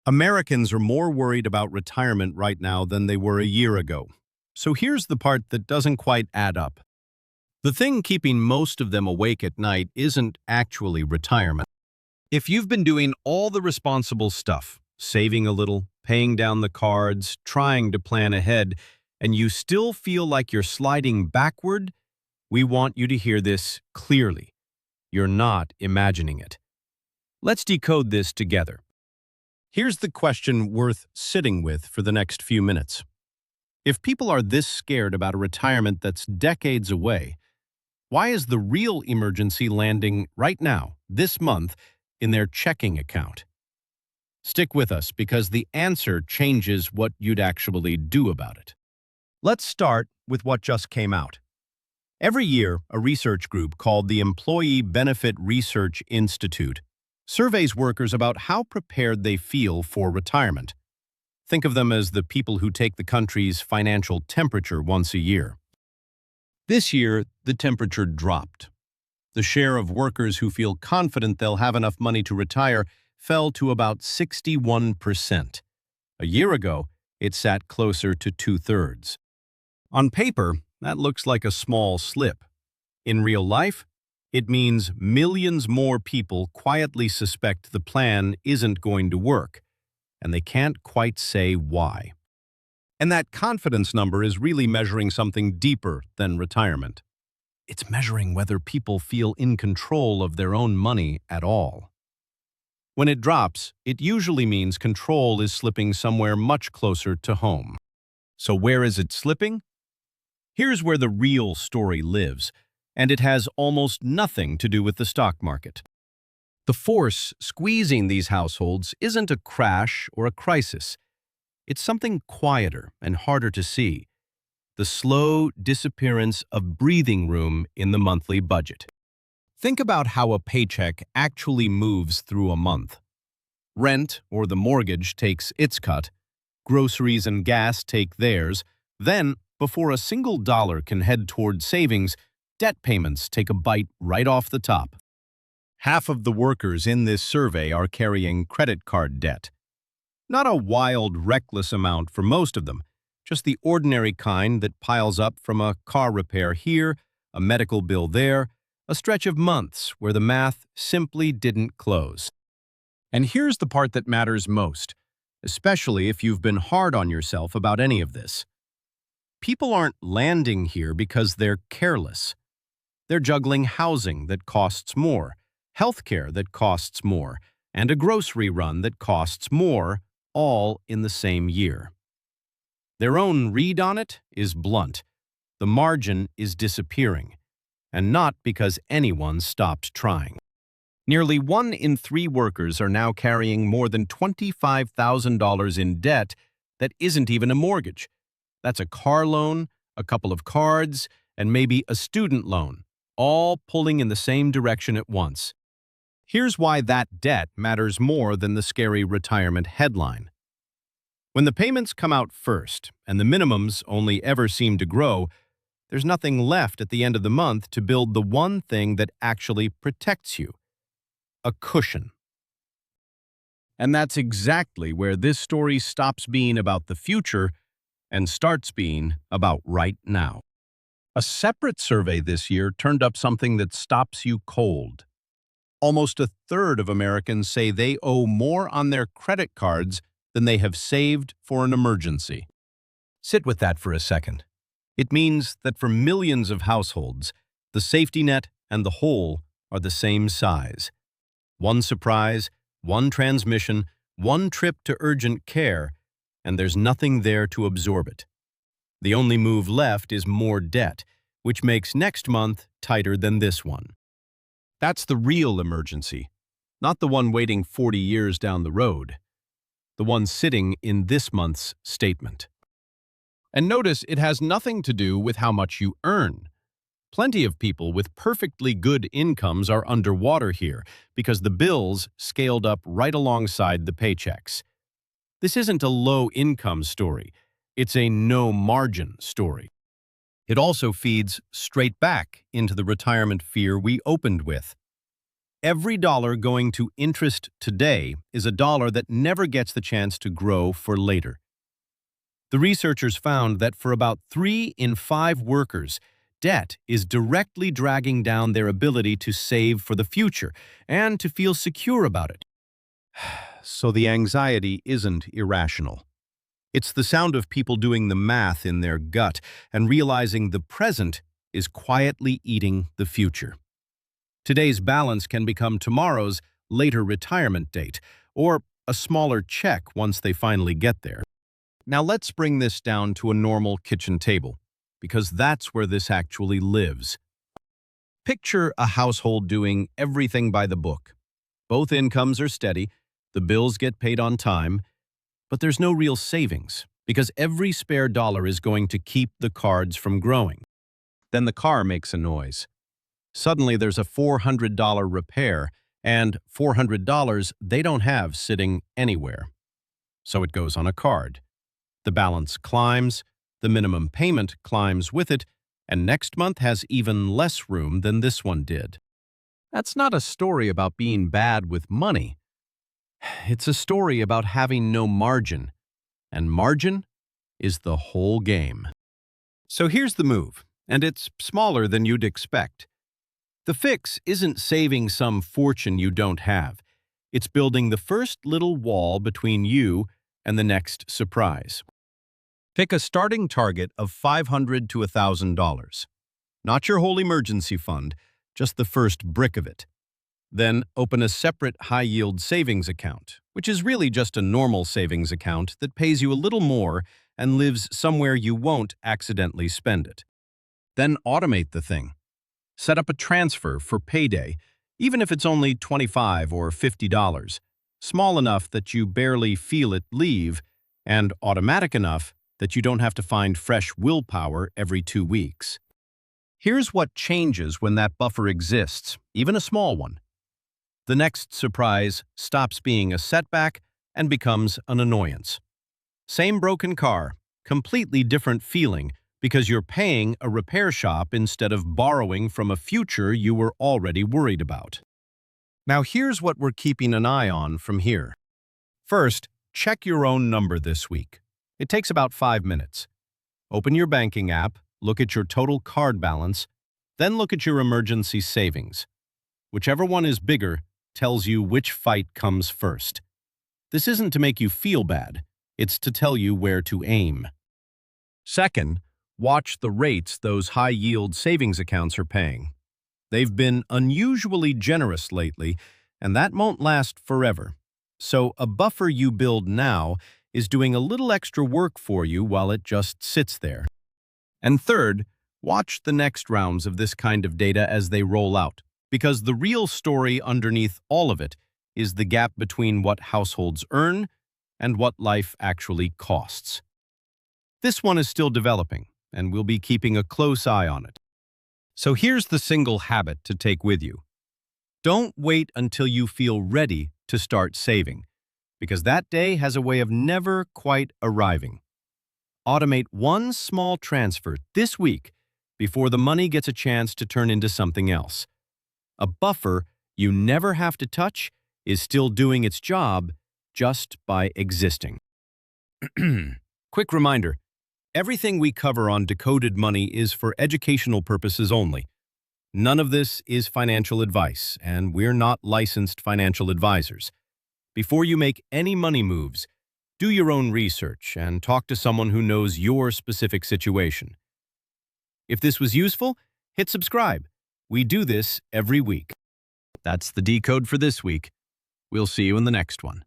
Americans are more worried about retirement right now than they were a year ago. So here's the part that doesn't quite add up. The thing keeping most of them awake at night isn't actually retirement. If you've been doing all the responsible stuff, saving a little, paying down the cards, trying to plan ahead, and you still feel like you're sliding backward, we want you to hear this clearly. You're not imagining it. Let's decode this together. Here's the question worth sitting with for the next few minutes. If people are this scared about a retirement that's decades away, why is the real emergency landing right now, this month, in their checking account? Stick with us because the answer changes what you'd actually do about it. Let's start with what just came out. Every year, a research group called the Employee Benefit Research Institute surveys workers about how prepared they feel for retirement. Think of them as the people who take the country's financial temperature once a year. This year, the temperature dropped. The share of workers who feel confident they'll have enough money to retire fell to about 61%. A year ago, it sat closer to two-thirds. On paper, that looks like a small slip. In real life, it means millions more people quietly suspect the plan isn't going to work, and they can't quite say why. And that confidence number is really measuring something deeper than retirement. It's measuring whether people feel in control of their own money at all. When it drops, it usually means control is slipping somewhere much closer to home. So where is it slipping? Here's where the real story lives, and it has almost nothing to do with the stock market. The force squeezing these households isn't a crash or a crisis. It's something quieter and harder to see: the slow disappearance of breathing room in the monthly budget. Think about how a paycheck actually moves through a month. Rent or the mortgage takes its cut, groceries and gas take theirs, then, before a single dollar can head toward savings, debt payments take a bite right off the top. Half of the workers in this survey are carrying credit card debt. Not a wild, reckless amount for most of them, just the ordinary kind that piles up from a car repair here, a medical bill there, a stretch of months where the math simply didn't close. And here's the part that matters most, especially if you've been hard on yourself about any of this. People aren't landing here because they're careless. They're juggling housing that costs more, healthcare that costs more, and a grocery run that costs more, all in the same year. Their own read on it is blunt. The margin is disappearing, and not because anyone stopped trying. Nearly 1 in 3 workers are now carrying more than $25,000 in debt that isn't even a mortgage. That's a car loan, a couple of cards, and maybe a student loan, all pulling in the same direction at once. Here's why that debt matters more than the scary retirement headline. When the payments come out first, and the minimums only ever seem to grow, there's nothing left at the end of the month to build the one thing that actually protects you: a cushion. And that's exactly where this story stops being about the future and starts being about right now. A separate survey this year turned up something that stops you cold. Almost a third of Americans say they owe more on their credit cards than they have saved for an emergency. Sit with that for a second. It means that for millions of households, the safety net and the hole are the same size. One surprise, one transmission, one trip to urgent care, and there's nothing there to absorb it. The only move left is more debt, which makes next month tighter than this one. That's the real emergency, not the one waiting 40 years down the road, the one sitting in this month's statement. And notice it has nothing to do with how much you earn. Plenty of people with perfectly good incomes are underwater here because the bills scaled up right alongside the paychecks. This isn't a low-income story. It's a no-margin story. It also feeds straight back into the retirement fear we opened with. Every dollar going to interest today is a dollar that never gets the chance to grow for later. The researchers found that for about 3 in 5 workers, debt is directly dragging down their ability to save for the future and to feel secure about it. So the anxiety isn't irrational. It's the sound of people doing the math in their gut and realizing the present is quietly eating the future. Today's balance can become tomorrow's later retirement date, or a smaller check once they finally get there. Now let's bring this down to a normal kitchen table, because that's where this actually lives. Picture a household doing everything by the book. Both incomes are steady, the bills get paid on time, but there's no real savings, because every spare dollar is going to keep the cards from growing. Then the car makes a noise. Suddenly there's a $400 repair, and $400 they don't have sitting anywhere. So it goes on a card. The balance climbs, the minimum payment climbs with it, and next month has even less room than this one did. That's not a story about being bad with money. It's a story about having no margin, and margin is the whole game. So here's the move, and it's smaller than you'd expect. The fix isn't saving some fortune you don't have. It's building the first little wall between you and the next surprise. Pick a starting target of $500 to $1,000. Not your whole emergency fund, just the first brick of it. Then open a separate high-yield savings account, which is really just a normal savings account that pays you a little more and lives somewhere you won't accidentally spend it. Then automate the thing. Set up a transfer for payday, even if it's only $25 or $50, small enough that you barely feel it leave, and automatic enough that you don't have to find fresh willpower every 2 weeks. Here's what changes when that buffer exists, even a small one. The next surprise stops being a setback and becomes an annoyance. Same broken car, completely different feeling, because you're paying a repair shop instead of borrowing from a future you were already worried about. Now here's what we're keeping an eye on from here. First, check your own number this week. It takes about 5 minutes. Open your banking app, look at your total card balance, then look at your emergency savings. Whichever one is bigger tells you which fight comes first. This isn't to make you feel bad, it's to tell you where to aim. Second, watch the rates those high-yield savings accounts are paying. They've been unusually generous lately, and that won't last forever. So a buffer you build now is doing a little extra work for you while it just sits there. And third, watch the next rounds of this kind of data as they roll out, because the real story underneath all of it is the gap between what households earn and what life actually costs. This one is still developing, and we'll be keeping a close eye on it. So here's the single habit to take with you. Don't wait until you feel ready to start saving, because that day has a way of never quite arriving. Automate one small transfer this week before the money gets a chance to turn into something else. A buffer you never have to touch is still doing its job just by existing. Quick reminder, everything we cover on Decoded Money is for educational purposes only. None of this is financial advice, and we're not licensed financial advisors. Before you make any money moves, do your own research and talk to someone who knows your specific situation. If this was useful, hit subscribe. We do this every week. That's the Decode for this week. We'll see you in the next one.